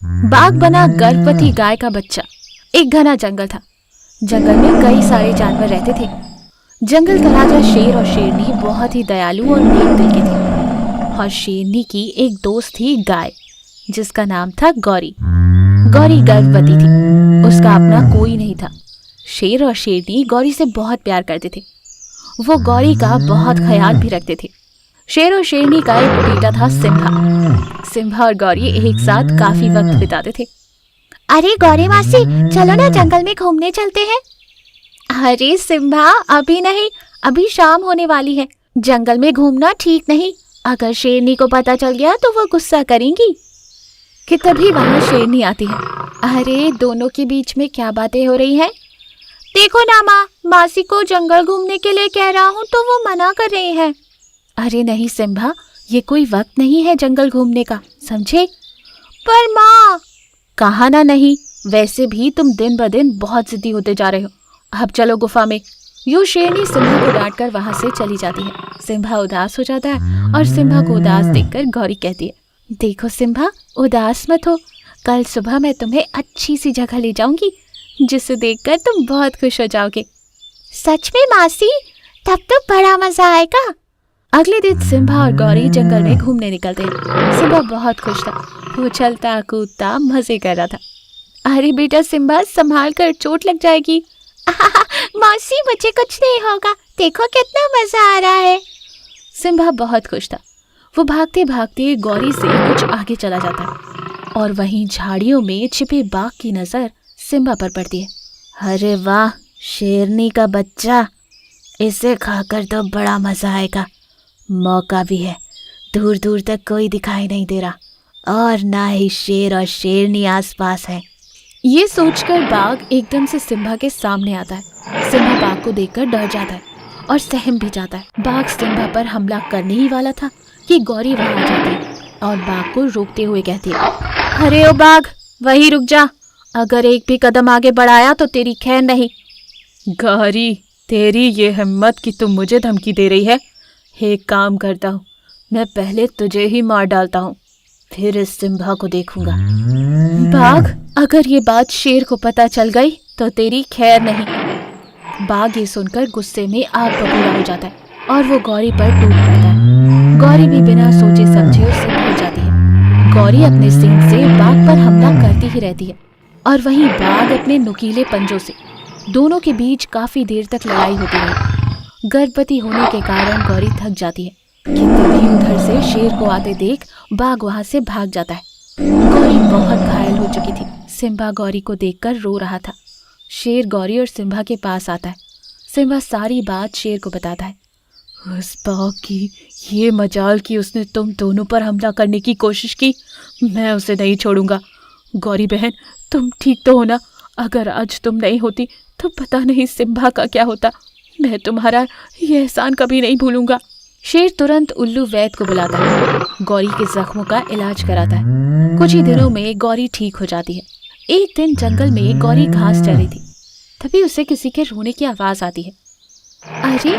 बाघ बना गर्भवती गाय का बच्चा। एक घना जंगल था। जंगल में कई सारे जानवर रहते थे। जंगल का राजा शेर और शेरनी बहुत ही दयालु और नेक दिल के थे। और शेरनी की एक दोस्त थी गाय, जिसका नाम था गौरी। गौरी गर्भवती थी। उसका अपना कोई नहीं था। शेर और शेरनी गौरी से बहुत प्यार करते थे। वो गौरी का बहुत ख्याल भी रखते थे। शेर और शेरनी का एक बेटा था सिम्हा। सिम्हा और गौरी एक साथ काफी वक्त बिताते थे। अरे गौरी मासी, चलो ना जंगल में घूमने चलते हैं। अरे सिम्हा, अभी नहीं, अभी शाम होने वाली है। जंगल में घूमना ठीक नहीं। अगर शेरनी को पता चल गया तो वो गुस्सा करेंगी। कि तभी वहाँ शेरनी आती है। अरे दोनों के बीच में क्या बातें हो रही हैं? देखो ना माँ, मासी को जंगल घूमने के लिए कह रहा हूँ तो वो मना कर रही है। अरे नहीं सिम्हा, ये कोई वक्त नहीं है जंगल घूमने का, समझे? पर माँ। कहा ना नहीं, वैसे भी तुम दिन ब दिन बहुत जिद्दी होते जा रहे हो। अब चलो गुफा में। यूं शेरनी सिम्हा को डांट कर वहां से चली जाती है। सिम्हा उदास हो जाता है और सिम्हा को उदास देखकर गौरी कहती है, देखो सिम्हा, उदास मत हो। कल सुबह मैं तुम्हें अच्छी सी जगह ले जाऊंगी जिसे देखकर तुम बहुत खुश हो जाओगे। सच में मासी? तब तो बड़ा मजा आएगा। अगले दिन सिम्हा और गौरी जंगल में घूमने निकलते हैं। सिम्हा बहुत खुश था। वो चलता कूदता मजे कर रहा था। अरे बेटा सिम्हा, संभाल कर, चोट लग जाएगी। मासी, मुझे कुछ नहीं होगा, देखो कितना मजा आ रहा है। सिम्हा बहुत खुश था। वो भागते भागते गौरी से कुछ आगे चला जाता है और वहीं झाड़ियों में छिपे बाघ की नजर सिम्हा पर पड़ती है। अरे वाह, शेरनी का बच्चा, इसे खाकर तो बड़ा मजा आएगा। मौका भी है, दूर दूर तक कोई दिखाई नहीं दे रहा और ना ही शेर और शेरनी आसपास है। ये सोचकर बाघ एकदम से सिम्हा के सामने आता है। सिम्हा बाघ को देखकर डर जाता है और सहम भी जाता है। बाघ सिम्हा पर हमला करने ही वाला था कि गौरी वहां आ जाती है और बाघ को रोकते हुए कहती है, अरे ओ बाघ, वहीं रुक जा। अगर एक भी कदम आगे बढ़ाया तो तेरी खैर नहीं। गौरी, तेरी ये हिम्मत कि तुम मुझे धमकी दे रही है। एक काम करता हूँ, मैं पहले तुझे ही मार डालता हूँ, फिर इस सिम्हा को देखूंगा। बाघ, अगर ये बात शेर को पता चल गई तो तेरी खैर नहीं। बाघ ये सुनकर गुस्से में आग बबूला हो जाता है और वो गौरी पर टूट पड़ता है। गौरी भी बिना सोचे समझे उससे भिड़ जाती है। गौरी अपने सींग से बाघ पर हमला करती ही रहती है और वहीं बाघ अपने नुकीले पंजों से। दोनों के बीच काफी देर तक लड़ाई होती रही। गर्भवती होने के कारण गौरी थक जाती है कि तभी उधर से शेर को आते देख बाघ वहां से भाग जाता है। गौरी बहुत घायल हो चुकी थी। सिम्हा गौरी को देखकर रो रहा था। शेर गौरी और सिम्हा के पास आता है। सिम्हा सारी बात शेर को बताता है। उस बाघ की ये मजाल कि उसने तुम दोनों पर हमला करने की कोशिश की। मैं उसे नहीं छोड़ूंगा। गौरी बहन, तुम ठीक तो हो ना? अगर आज तुम नहीं होती तो पता नहीं सिम्हा का क्या होता। मैं तुम्हारा ये एहसान कभी नहीं भूलूंगा। शेर तुरंत उल्लू वैद्य को बुलाता है। गौरी के जख्मों का इलाज कराता है। कुछ ही दिनों में गौरी ठीक हो जाती है। एक दिन जंगल में गौरी घास चर रही थी, तभी उसे किसी के रोने की आवाज आती है। अरे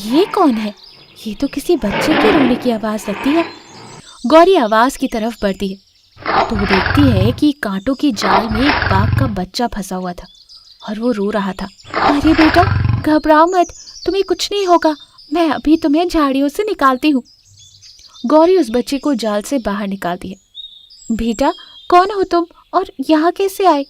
ये कौन है? ये तो किसी बच्चे के रोने की आवाज लगती है। गौरी आवाज की तरफ बढ़ती है तो वो देखती है कि कांटों की जाल में एक बाघ का बच्चा फंसा हुआ था और वो रो रहा था। अरे बेटा, घबराओ मत, तुम्हें कुछ नहीं होगा, मैं अभी तुम्हें झाड़ियों से निकालती हूँ। गौरी उस बच्चे को जाल से बाहर निकालती है। बेटा, कौन हो तुम और यहाँ कैसे आए?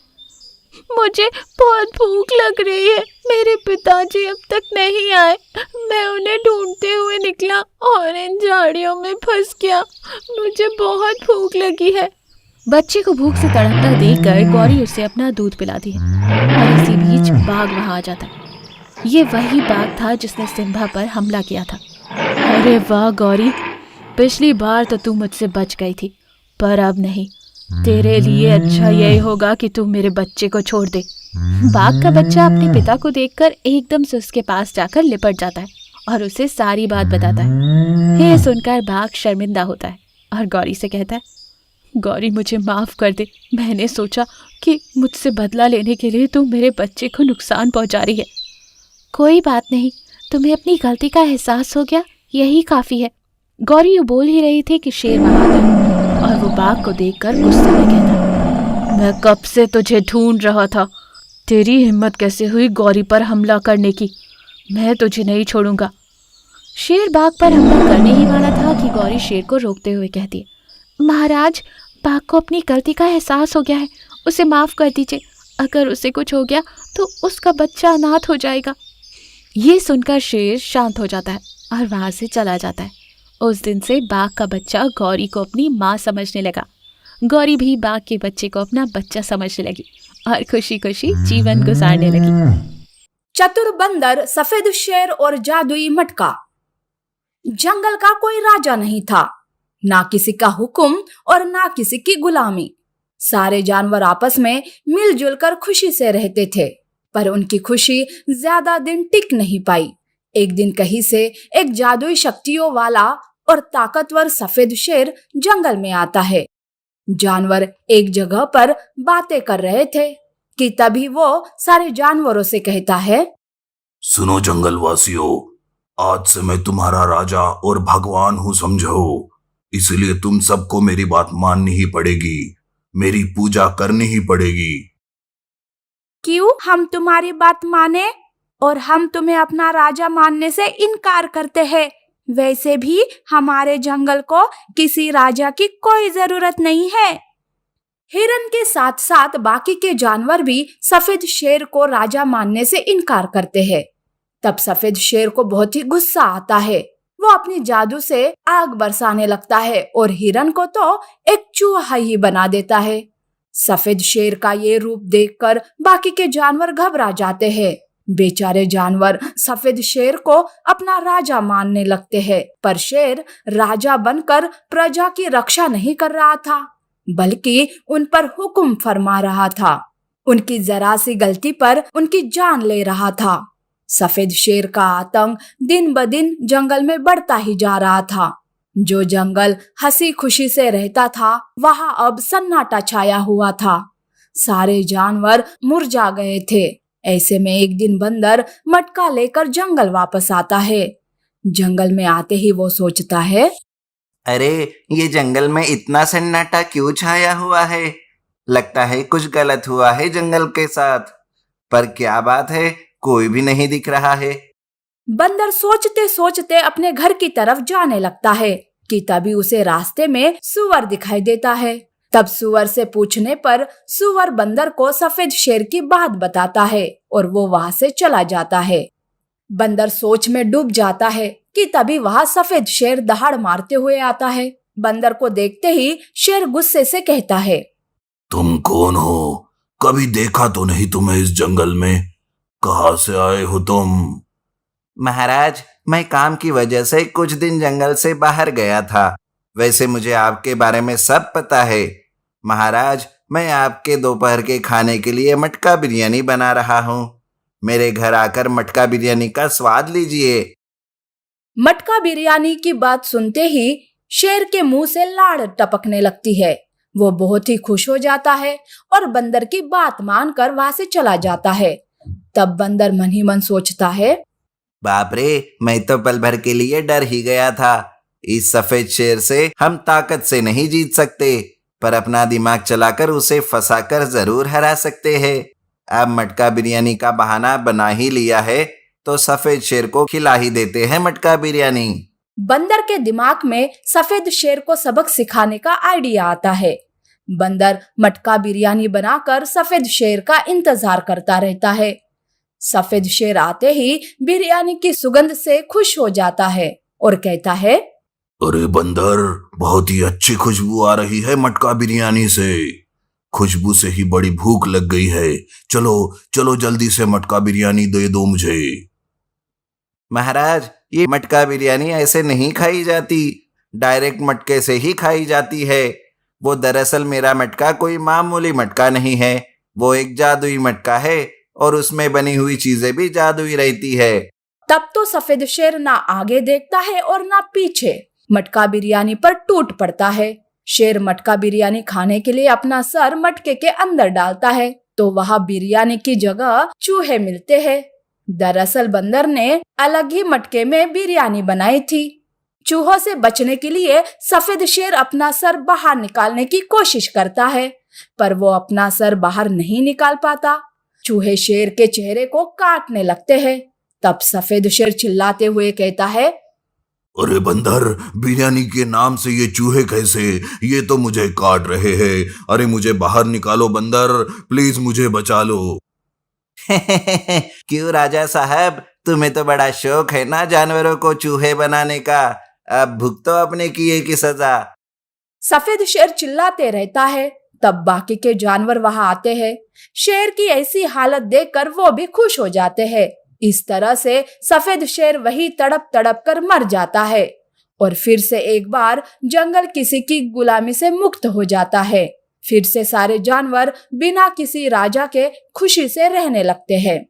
मुझे बहुत भूख लग रही है, मेरे पिताजी अब तक नहीं आए। मैं उन्हें ढूंढते हुए निकला और इन झाड़ियों में फंस गया। मुझे बहुत भूख लगी है। बच्चे को भूख से तड़पता देखकर गौरी उसे अपना दूध पिलाती है और इसी बीच बाघ वहां आ जाता है। ये वही बाघ था जिसने सिम्हा पर हमला किया था। अरे वाह गौरी, पिछली बार तो तू मुझसे बच गई थी, पर अब नहीं। तेरे लिए अच्छा यही होगा कि तू मेरे बच्चे को छोड़ दे। बाघ का बच्चा अपने पिता को देखकर एकदम से उसके पास जाकर लिपट जाता है और उसे सारी बात बताता है। ये सुनकर बाघ शर्मिंदा होता है और गौरी से कहता है, गौरी मुझे माफ कर दे। मैंने सोचा कि मुझसे बदला लेने के लिए तू मेरे बच्चे को नुकसान पहुंचा रही है। कोई बात नहीं, तुम्हें अपनी गलती का एहसास हो गया, यही काफी है। गौरी बोल ही रही थी कि शेर वहां आता है और वो बाघ को देखकर गुस्से में कहता, मैं कब से तुझे ढूंढ रहा था। तेरी हिम्मत कैसे हुई गौरी पर हमला करने की? मैं तुझे नहीं छोड़ूंगा। शेर बाघ पर हमला करने ही वाला था कि गौरी शेर को रोकते हुए कहती है, महाराज, बाघ को अपनी गलती का एहसास हो गया है, उसे माफ कर दीजिए। अगर उसे कुछ हो गया तो उसका बच्चा अनाथ हो जाएगा। ये सुनकर शेर शांत हो जाता है और वहां से चला जाता है। उस दिन से बाघ का बच्चा गौरी को अपनी माँ समझने लगा। गौरी भी बाघ के बच्चे को अपना बच्चा समझने लगी और खुशी खुशी जीवन गुजारने लगी। चतुर बंदर, सफेद शेर और जादुई मटका। जंगल का कोई राजा नहीं था, ना किसी का हुक्म और ना किसी की गुलामी। सारे जानवर आपस में मिलजुल कर खुशी से रहते थे, पर उनकी खुशी ज्यादा दिन टिक नहीं पाई। एक दिन कहीं से एक जादुई शक्तियों वाला और ताकतवर सफेद शेर जंगल में आता है। जानवर एक जगह पर बातें कर रहे थे कि तभी वो सारे जानवरों से कहता है, सुनो जंगलवासियों, आज से मैं तुम्हारा राजा और भगवान हूँ, समझो। इसलिए तुम सबको मेरी बात माननी ही पड़ेगी, मेरी पूजा करनी ही पड़ेगी। क्यों हम तुम्हारी बात माने? और हम तुम्हें अपना राजा मानने से इनकार करते हैं। वैसे भी हमारे जंगल को किसी राजा की कोई जरूरत नहीं है। हिरन के साथ साथ बाकी के जानवर भी सफेद शेर को राजा मानने से इनकार करते हैं। तब सफेद शेर को बहुत ही गुस्सा आता है। वो अपनी जादू से आग बरसाने लगता है और हिरन को तो एक चूहा ही बना देता है। सफेद शेर का ये रूप देखकर बाकी के जानवर घबरा जाते हैं। बेचारे जानवर सफेद शेर को अपना राजा मानने लगते हैं, पर शेर राजा बनकर प्रजा की रक्षा नहीं कर रहा था, बल्कि उन पर हुक्म फरमा रहा था। उनकी जरा सी गलती पर उनकी जान ले रहा था। सफेद शेर का आतंक दिन ब दिन जंगल में बढ़ता ही जा रहा था। जो जंगल हंसी खुशी से रहता था, वहां अब सन्नाटा छाया हुआ था। सारे जानवर मुरझा गए थे। ऐसे में एक दिन बंदर मटका लेकर जंगल वापस आता है। जंगल में आते ही वो सोचता है, अरे, ये जंगल में इतना सन्नाटा क्यों छाया हुआ है? लगता है कुछ गलत हुआ है जंगल के साथ। पर क्या बात है, कोई भी नहीं दिख रहा है। बंदर सोचते सोचते अपने घर की तरफ जाने लगता है कि तभी उसे रास्ते में सुअर दिखाई देता है। तब सुअर से पूछने पर सुअर बंदर को सफेद शेर की बात बताता है और वो वहां से चला जाता है। बंदर सोच में डूब जाता है कि तभी वहां सफेद शेर दहाड़ मारते हुए आता है। बंदर को देखते ही शेर गुस्से से कहता है, तुम कौन हो? कभी देखा तो नहीं तुम्हें इस जंगल में। कहाँ से आए हो तुम? महाराज, मैं काम की वजह से कुछ दिन जंगल से बाहर गया था। वैसे मुझे आपके बारे में सब पता है। महाराज, मैं आपके दोपहर के खाने के लिए मटका बिरयानी बना रहा हूँ। मेरे घर आकर मटका बिरयानी का स्वाद लीजिए। मटका बिरयानी की बात सुनते ही शेर के मुंह से लाड़ टपकने लगती है। वो बहुत ही खुश हो जाता है और बंदर की बात मानकर वहां से चला जाता है। तब बंदर मन ही मन सोचता है, बाप रे, मैं तो पल भर के लिए डर ही गया था। इस सफेद शेर से हम ताकत से नहीं जीत सकते, पर अपना दिमाग चलाकर उसे फंसाकर जरूर हरा सकते हैं। अब मटका बिरयानी का बहाना बना ही लिया है, तो सफेद शेर को खिला ही देते हैं मटका बिरयानी। बंदर के दिमाग में सफेद शेर को सबक सिखाने का आइडिया आता है। बंदर मटका बिरयानी बनाकर सफेद शेर का इंतजार करता रहता है। सफेद शेर आते ही बिरयानी की सुगंध से खुश हो जाता है और कहता है, अरे बंदर, बहुत ही अच्छी खुशबू आ रही है मटका बिरयानी से। खुशबू से ही बड़ी भूख लग गई है। चलो चलो, जल्दी से मटका बिरयानी दे दो मुझे। महाराज, ये मटका बिरयानी ऐसे नहीं खाई जाती, डायरेक्ट मटके से ही खाई जाती है। वो दरअसल मेरा मटका कोई मामूली मटका नहीं है, वो एक जादुई मटका है और उसमें बनी हुई चीजें भी जादुई रहती है। तब तो सफेद शेर ना आगे देखता है और ना पीछे, मटका बिरयानी पर टूट पड़ता है। शेर मटका बिरयानी खाने के लिए अपना सर मटके के अंदर डालता है तो वहां बिरयानी की जगह चूहे मिलते हैं। दरअसल बंदर ने अलग ही मटके में बिरयानी बनाई थी। चूहों से बचने के लिए सफेद शेर अपना सर बाहर निकालने की कोशिश करता है, पर वो अपना सर बाहर नहीं निकाल पाता। चूहे शेर के चेहरे को काटने लगते हैं। तब सफेद शेर चिल्लाते हुए कहता है, अरे बंदर, बिरयानी के नाम से ये चूहे कैसे? ये तो मुझे काट रहे हैं। अरे मुझे बाहर निकालो बंदर, प्लीज मुझे बचा लो। क्यों राजा साहब, तुम्हें तो बड़ा शौक है ना जानवरों को चूहे बनाने का। अब भुगतो अपने किए की सजा। सफेद शेर चिल्लाते रहता है। तब बाकी के जानवर वहां आते हैं। शेर की ऐसी हालत देखकर वो भी खुश हो जाते हैं। इस तरह से सफेद शेर वही तड़प तड़प कर मर जाता है और फिर से एक बार जंगल किसी की गुलामी से मुक्त हो जाता है। फिर से सारे जानवर बिना किसी राजा के खुशी से रहने लगते हैं।